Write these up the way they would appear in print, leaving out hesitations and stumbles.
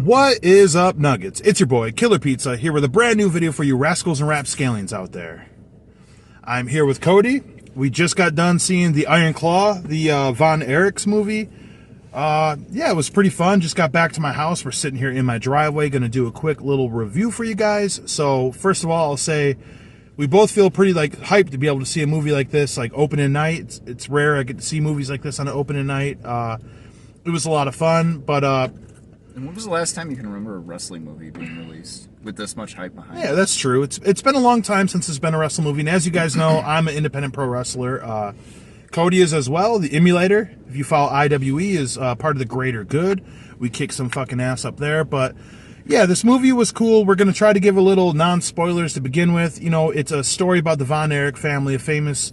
What is up, Nuggets? It's your boy, Killer Pizza, here with a brand new video for you rascals and rapscallions out there. I'm here with Cody. We just got done seeing the Iron Claw, the Von Erichs movie. Yeah, it was pretty fun. Just got back to my house. We're sitting here in my driveway, going to do a quick little review for you guys. So, first of all, I'll say we both feel pretty hyped to be able to see a movie like this, opening night. It's rare I get to see movies like this on an opening night. It was a lot of fun, but and when was the last time you can remember a wrestling movie being released with this much hype behind it? Yeah, that's true. It's been a long time since there's been a wrestling movie, and as you guys know, I'm an independent pro wrestler. Cody is as well. The Emulator, if you follow IWE, is part of the Greater Good. We kick some fucking ass up there, but yeah, this movie was cool. We're going to try to give a little non-spoilers to begin with. You know, it's a story about the Von Erich family, a famous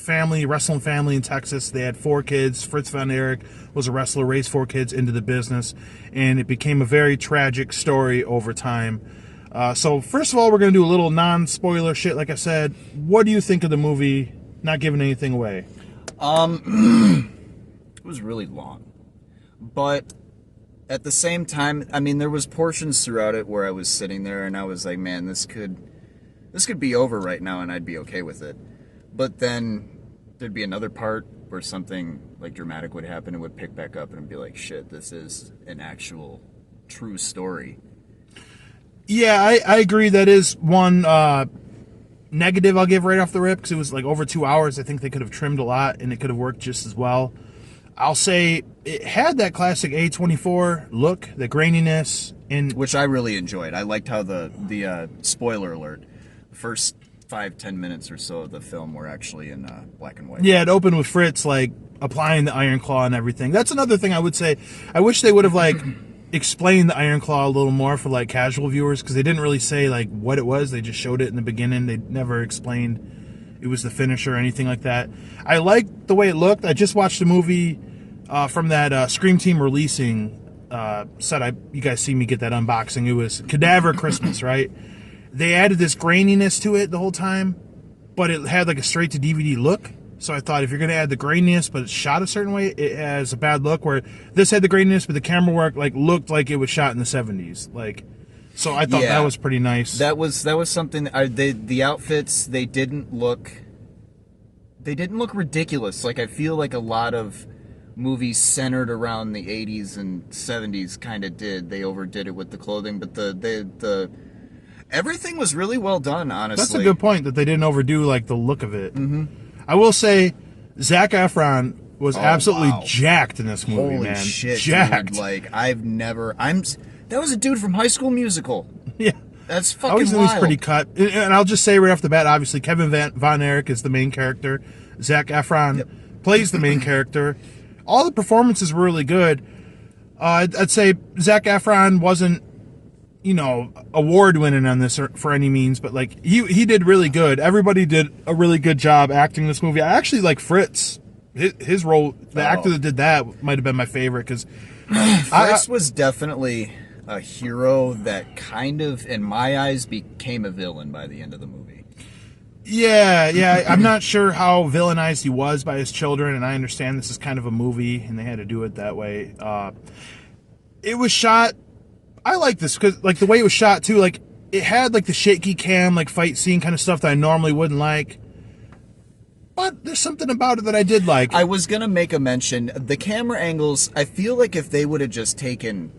wrestling family in Texas. They had 4 kids. Fritz Von Erich was a wrestler, raised 4 kids into the business, and it became a very tragic story over time. So first of all, we're going to do a little non-spoiler shit. Like I said, what do you think of the movie? Not giving anything away. It was really long, but at the same time, I mean, there was portions throughout it where I was sitting there and I was like, man, this could be over right now and I'd be okay with it. But then there'd be another part where something dramatic would happen and would pick back up and it'd be like, shit, this is an actual true story. Yeah, I agree. That is one negative I'll give right off the rip, because it was over 2 hours. I think they could have trimmed a lot and it could have worked just as well. I'll say it had that classic A24 look, the graininess, which I really enjoyed. I liked how the spoiler alert, the first 5-10 minutes or so of the film were actually in black and white. Yeah, it opened with Fritz applying the Iron Claw and everything. That's another thing I would say. I wish they would have explained the Iron Claw a little more for casual viewers, because they didn't really say what it was. They just showed it in the beginning. They never explained it was the finisher or anything like that. I liked the way it looked. I just watched a movie from that Scream Team releasing set. You guys see me get that unboxing. It was Cadaver Christmas, right? They added this graininess to it the whole time, but it had a straight to DVD look. So I thought, if you're going to add the graininess, but it's shot a certain way, it has a bad look. Where this had the graininess, but the camera work looked like it was shot in the 70s. So I thought that was pretty nice. That was something. The outfits, they didn't look ridiculous. I feel like a lot of movies centered around the 80s and 70s kind of did. They overdid it with the clothing, but the everything was really well done, honestly. That's a good point, that they didn't overdo the look of it. Mm-hmm. I will say, Zac Efron was absolutely jacked in this movie. Holy man. Shit, jacked. Dude. That was a dude from High School Musical. Yeah. That's fucking I always knew wild. he was pretty cut. And I'll just say right off the bat, obviously, Kevin Von Erich is the main character. Zac Efron plays the main character. All the performances were really good. I'd say Zac Efron wasn't, award winning on this for any means, but he did really good. Everybody did a really good job acting this movie. I actually like Fritz. His role, the actor that did that might have been my favorite, because Fritz was definitely a hero that kind of, in my eyes, became a villain by the end of the movie. Yeah. I'm not sure how villainized he was by his children, and I understand this is kind of a movie and they had to do it that way. It was shot. I like this because the way it was shot too. It had the shaky cam, fight scene kind of stuff that I normally wouldn't like. But there's something about it that I did like. I was gonna make a mention. The camera angles, I feel like if they would have just taken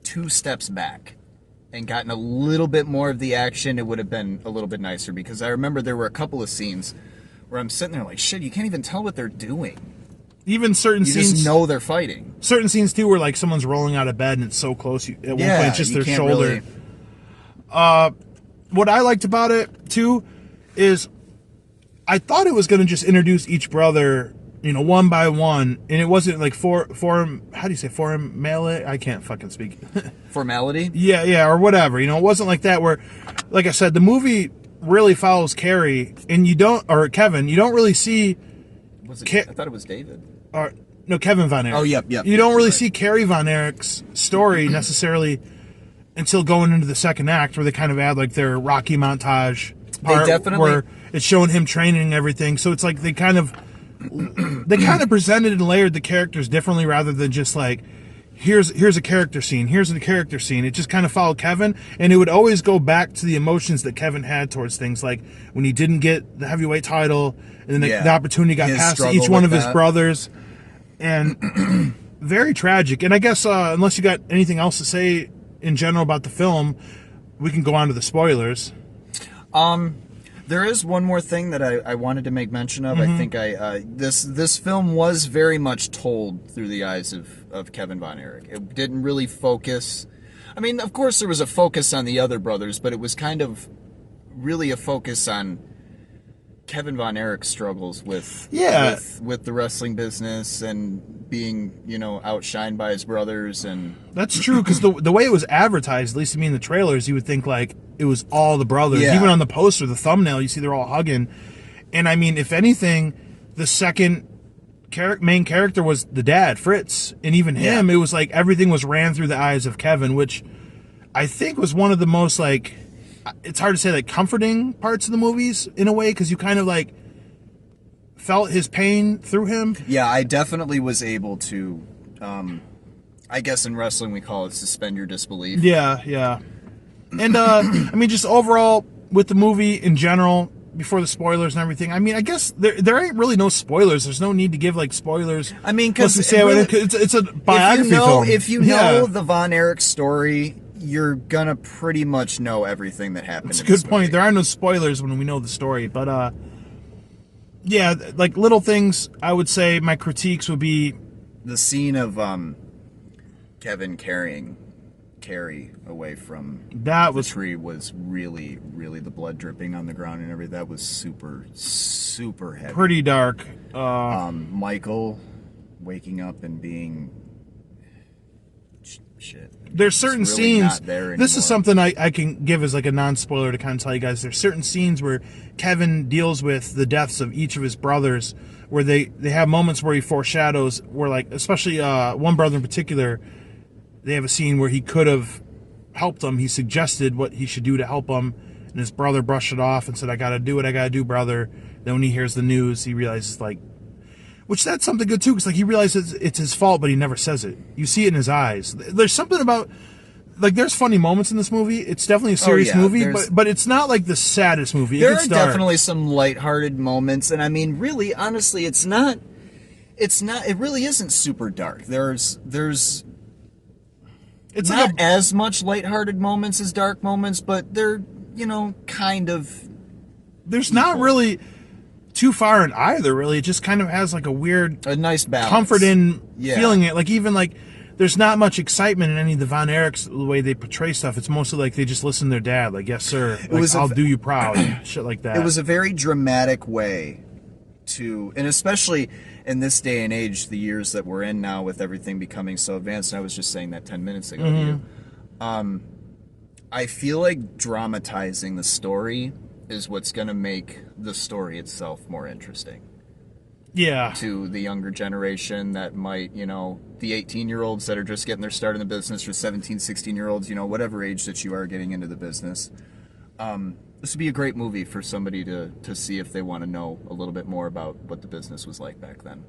2 steps back and gotten a little bit more of the action, it would have been a little bit nicer, because I remember there were a couple of scenes where I'm sitting there shit, you can't even tell what they're doing. Even certain you scenes, just know they're fighting. Certain scenes too, where someone's rolling out of bed and it's so close. At one point, it's just their shoulder. Really... What I liked about it too is I thought it was going to just introduce each brother, one by one, and it wasn't how do you say formality? I can't fucking speak. Formality? Yeah, or whatever. It wasn't like that. Where, like I said, the movie really follows Carrie, and Kevin. You don't really see. Was it? I thought it was David. No, Kevin Von Erich. Oh, yep. You don't really see Carrie Von Erich's story necessarily until going into the second act, where they kind of add their Rocky montage part, where it's showing him training and everything. So it's they kind of presented and layered the characters differently, rather than just here's a character scene, here's a character scene. It just kind of followed Kevin, and it would always go back to the emotions that Kevin had towards things, like when he didn't get the heavyweight title, and then the opportunity got His passed to struggle each one with of his that. brothers, and very tragic. And I guess unless you got anything else to say in general about the film, we can go on to the spoilers. There is one more thing that I wanted to make mention of. Mm-hmm. I think this film was very much told through the eyes of Kevin Von Erich. It didn't really focus. I mean, of course, there was a focus on the other brothers, but it was kind of really a focus on Kevin Von Erich's struggles with the wrestling business and being, outshined by his brothers. And That's true, because the way it was advertised, at least to me in the trailers, you would think like it was all the brothers. Yeah. Even on the poster, the thumbnail, you see they're all hugging. And I mean, if anything, the second main character was the dad, Fritz. And even him, it was like everything was ran through the eyes of Kevin, which I think was one of the most, like, it's hard to say, like, comforting parts of the movies in a way, because you kind of like felt his pain through him. yeah, I definitely was able to, I guess in wrestling we call it suspend your disbelief. Yeah. And I mean, just overall with the movie in general, before the spoilers and everything, I mean, I guess there ain't really no spoilers. There's no need to give like spoilers. I mean, Unless because we say it's a biography film. if you know the Von Erich story, you're gonna pretty much know everything that happened. It's a in this good point. movie. There are no spoilers when we know the story, but yeah, like little things. I would say my critiques would be The scene of Kevin carrying Carrie away from that the was tree was really, really the blood dripping on the ground and everything. That was super, super heavy. pretty dark. Michael waking up and being shit. There's certain It's really scenes. not there This is anymore. something I can give as like a non-spoiler to kind of tell you guys. There's certain scenes where Kevin deals with the deaths of each of his brothers, where they have moments where he foreshadows, where like especially one brother in particular, they have a scene where he could have helped him. He suggested what he should do to help him, and his brother brushed it off and said, "I got to do what I got to do, brother." Then when he hears the news, he realizes like. Which that's something good too, because like he realizes it's his fault, but he never says it. You see it in his eyes. There's something about like there's funny moments in this movie. It's definitely a serious movie, but it's not like the saddest movie. There are definitely some lighthearted moments, and I mean, really, honestly, it's not. It really isn't super dark. There's it's not like as much lighthearted moments as dark moments, but they're kind of. there's not really too far in either. Really, it just kind of has like a weird A nice balance. comfort in Yeah. feeling it. Like even like there's not much excitement in any of the Von Erichs the way they portray stuff. It's mostly like they just listen to their dad, like yes sir, like, I'll do you proud, shit like that. It was a very dramatic way to, and especially in this day and age, the years that we're in now with everything becoming so advanced. And I was just saying that 10 minutes ago to you. I feel like dramatizing the story is what's going to make the story itself more interesting yeah. to the younger generation that might, the 18-year-olds that are just getting their start in the business, or 17, 16-year-olds, whatever age that you are getting into the business. This would be a great movie for somebody to see if they want to know a little bit more about what the business was like back then.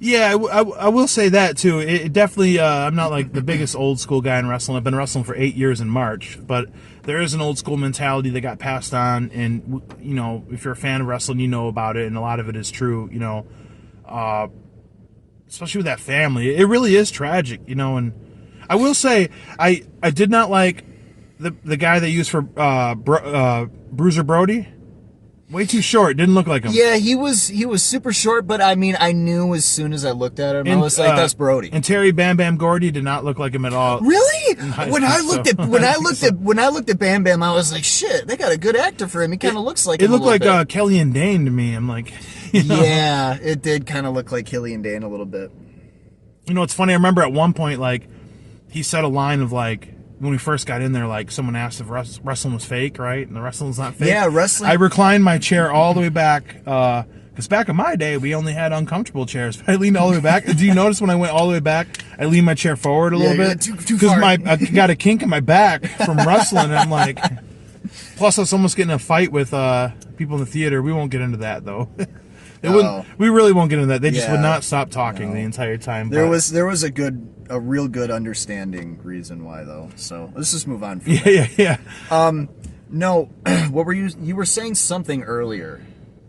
Yeah, I will say that too. It definitely, I'm not like the biggest old school guy in wrestling. I've been wrestling for 8 years in March, but there is an old school mentality that got passed on. And, if you're a fan of wrestling, you know about it. And a lot of it is true, especially with that family. It really is tragic, and I will say, I did not like the guy they used for Bruiser Brody. Way too short. Didn't look like him. Yeah, he was super short, but I mean, I knew as soon as I looked at him, I was like, "That's Brody." And Terry Bam Bam Gordy did not look like him at all. Really? I When I think looked so. at Bam Bam, I was like, "Shit, they got a good actor for him. He kind of looks like It him a looked like little bit." Kelly and Dane to me. I'm like, Yeah, it did kind of look like Killian Dane a little bit. It's funny. I remember at one point, like, he said a line of like, when we first got in there, like someone asked if wrestling was fake, right? And the wrestling's not fake. Yeah, wrestling. I reclined my chair all the way back, because back in my day, we only had uncomfortable chairs. I leaned all the way back. Do you notice when I went all the way back, I leaned my chair forward a little Yeah, bit? too far. I got a kink in my back from wrestling. And I'm like, plus I was almost getting in a fight with people in the theater. We won't get into that though. It wouldn't. We really won't get into that. They just would Yeah. not stop talking No. the entire time. There but- was a real good understanding reason why though. So let's just move on from that. yeah. No, what were you were saying something earlier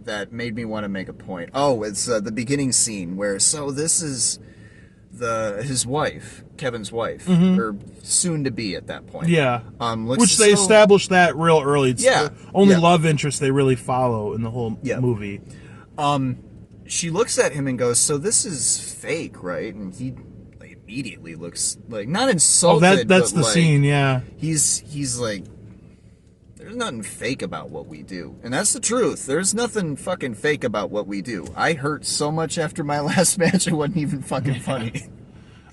that made me want to make a point. Oh, it's the beginning scene where this is his wife, Kevin's wife, or soon to be at that point. Yeah. Looks Which they so- established that real early. It's Yeah. the only Yeah. love interest they really follow in the whole Yeah. movie. She looks at him and goes, "So this is fake, right?" And he like, immediately looks like not Oh, insulted. that's but, the like, scene. Yeah. He's like, there's nothing fake about what we do. And that's the truth. There's nothing fucking fake about what we do. I hurt so much after my last match, it wasn't even fucking funny.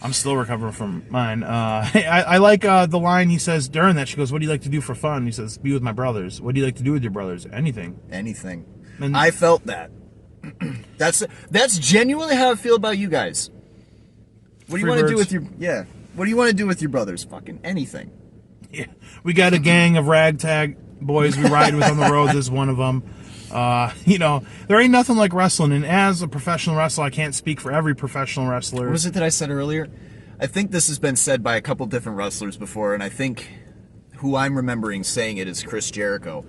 I'm still recovering from mine. I like the line he says during that. She goes, "What do you like to do for fun?" He says, "Be with my brothers." "What do you like to do with your brothers?" "Anything." Anything. And- I felt that. That's genuinely how I feel about you guys. What do you Free want to do birds. with your What do you want to do with your brothers? Fucking anything. Yeah. We got a gang of ragtag boys we ride with on the road. This is one of them. There ain't nothing like wrestling. And as a professional wrestler, I can't speak for every professional wrestler. What was it that I said earlier? I think this has been said by a couple different wrestlers before, and I think who I'm remembering saying it is Chris Jericho.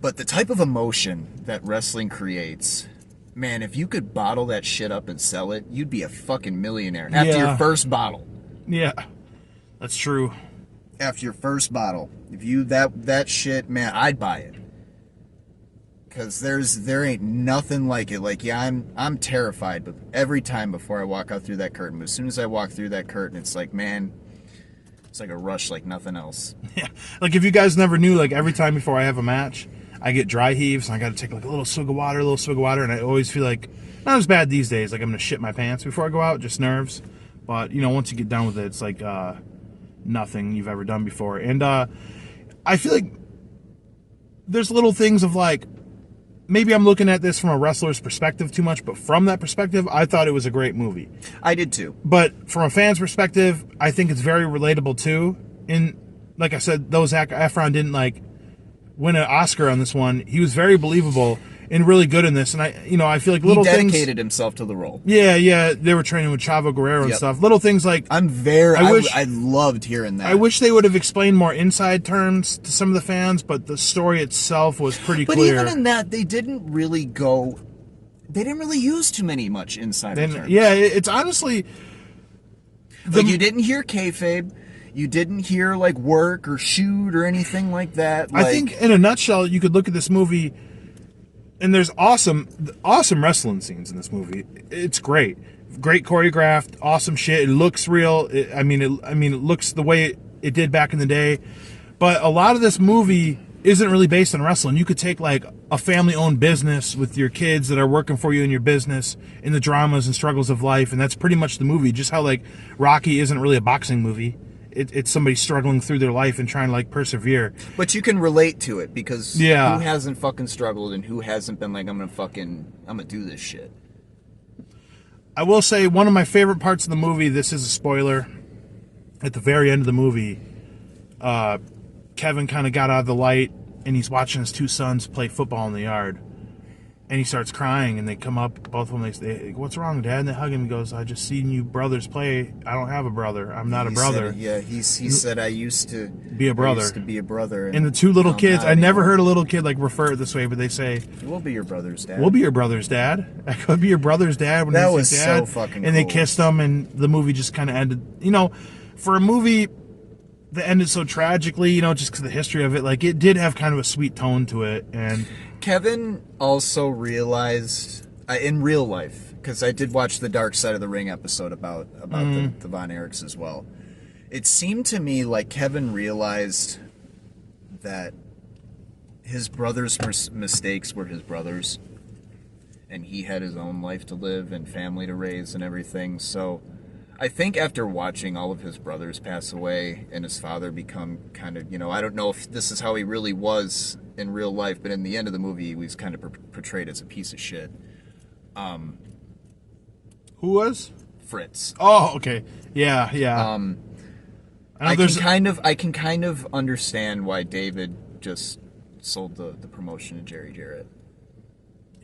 But the type of emotion that wrestling creates, man, if you could bottle that shit up and sell it, you'd be a fucking millionaire. After Yeah. your first bottle. Yeah, that's true. After your first bottle. If you that shit, man, I'd buy it. Cause there ain't nothing like it. Like, yeah, I'm terrified, but every time before I walk out through that curtain, but as soon as I walk through that curtain, it's like, man, it's like a rush like nothing else. Yeah, like if you guys never knew, like every time before I have a match, I get dry heaves and I got to take like a little swig of water, and I always feel like not as bad these days. Like I'm gonna shit my pants before I go out, just nerves. But once you get done with it, it's like nothing you've ever done before. And I feel like there's little things of like, maybe I'm looking at this from a wrestler's perspective too much, but from that perspective, I thought it was a great movie. I did too. But from a fan's perspective, I think it's very relatable too. And like I said, though Zac Efron didn't like win an Oscar on this one, he was very believable and really good in this. And I feel like He little dedicated things. himself to the role. Yeah, they were training with Chavo Guerrero and Yep. stuff. Little things like I loved hearing that. I wish they would have explained more inside terms to some of the fans, but the story itself was pretty But clear. even in that, they didn't really use too much inside terms. Yeah, it's honestly. Like, you didn't hear kayfabe. You didn't hear, like, work or shoot or anything like that. Like, I think, in a nutshell, you could look at this movie, and there's awesome wrestling scenes in this movie. It's great choreographed, awesome shit. It looks real. It looks the way it did back in the day. But a lot of this movie isn't really based on wrestling. You could take like a family-owned business with your kids that are working for you in your business, in the dramas and struggles of life, and that's pretty much the movie. Just how like Rocky isn't really a boxing movie. It's somebody struggling through their life and trying to like persevere. But you can relate to it because Yeah. who hasn't fucking struggled and who hasn't been like, I'm gonna do this shit. I will say one of my favorite parts of the movie, this is a spoiler, at the very end of the movie, Kevin kind of got out of the light and he's watching his two sons play football in the yard. And he starts crying and they come up, both of them, they say, "What's wrong, Dad?" And they hug him and he goes, "I just seen you brothers play. I don't have a brother. I'm not a brother." He said, I used to Be a brother. I used to be a brother. And the two little I'm kids, not I never anymore. heard a little kid like refer it this way, but they say, We'll be your brothers, Dad. "We'll be your brother's dad." I could be your brother's dad when That he's was your so dad. fucking And they cool. kissed him, and the movie just kind of ended. For a movie that ended so tragically, just because of the history of it, like it did have kind of a sweet tone to it. And Kevin also realized in real life, because I did watch the Dark Side of the Ring episode about the Von Erichs as well. It seemed to me like Kevin realized that his brother's mistakes were his brother's, and he had his own life to live and family to raise and everything. So I think after watching all of his brothers pass away and his father become kind of, I don't know if this is how he really was in real life, but in the end of the movie, he was kind of portrayed as a piece of shit. who was? Fritz. Oh, okay, yeah. I know I can kind of understand why David just sold the promotion to Jerry Jarrett.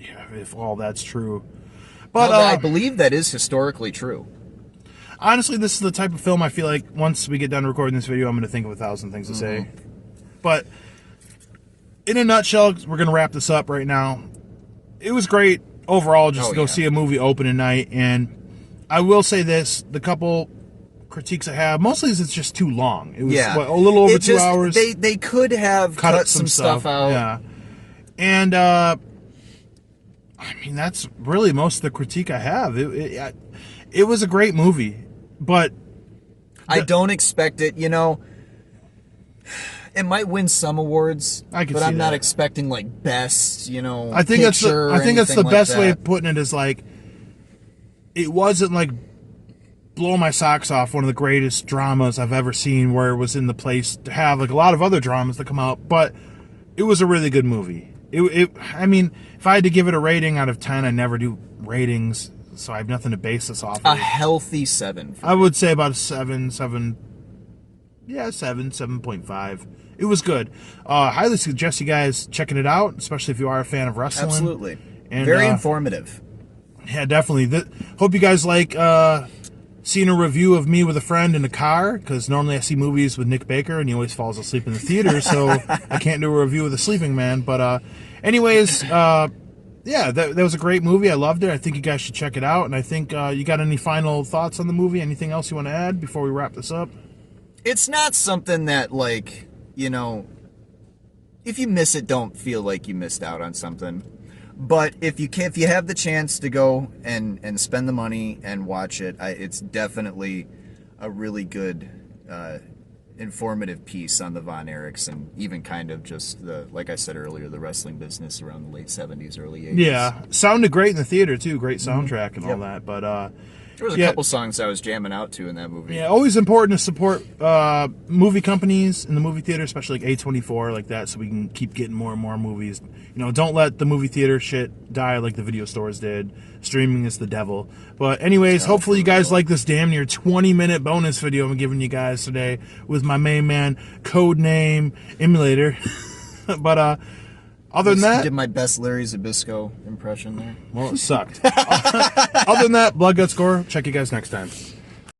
Yeah, if all that's true. But No, I believe that is historically true. honestly, this is the type of film I feel like once we get done recording this video, I'm going to think of 1,000 things to say. But in a nutshell, we're going to wrap this up right now. It was great overall just to go see a movie opening night. And I will say this, the couple critiques I have, mostly is it's just too long. It was a little over 2 hours. They could have cut some stuff out. Yeah. And, I mean, that's really most of the critique I have. It was a great movie, but I don't expect it, it might win some awards, but I'm not expecting like best, I think that's the best way of putting it is like it wasn't like blow my socks off one of the greatest dramas I've ever seen where it was in the place to have like a lot of other dramas that come out, but it was a really good movie. I mean, if I had to give it a rating out of 10, I never do ratings, so I have nothing to base this off of. A healthy 7. I would say about a 7.5. It was good. Highly suggest you guys checking it out, especially if you are a fan of wrestling. Absolutely. And, very informative. Yeah, definitely. Hope you guys like seeing a review of me with a friend in a car, because normally I see movies with Nick Baker and he always falls asleep in the theater, so I can't do a review with a sleeping man. But anyways, yeah, that was a great movie. I loved it. I think you guys should check it out. And I think you got any final thoughts on the movie? Anything else you want to add before we wrap this up? It's not something that, like, if you miss it, don't feel like you missed out on something. But if you have the chance to go and spend the money and watch it, it's definitely a really good, informative piece on the Von Erichs and even kind of just like I said earlier, the wrestling business around the late 70s, early 80s. Yeah, sounded great in the theater too. Great soundtrack and all that. But there was a couple songs I was jamming out to in that movie. Yeah, always important to support movie companies in the movie theater, especially like A24 like that, so we can keep getting more and more movies. Don't let the movie theater shit die like the video stores did. Streaming is the devil. But anyways, hopefully you guys like this damn near 20-minute bonus video I'm giving you guys today with my main man, Codename Emulator. But other than that, did my best Larry Zbyszko impression there. Well, it sucked. Other than that, Blood Guts Gore. Check you guys next time.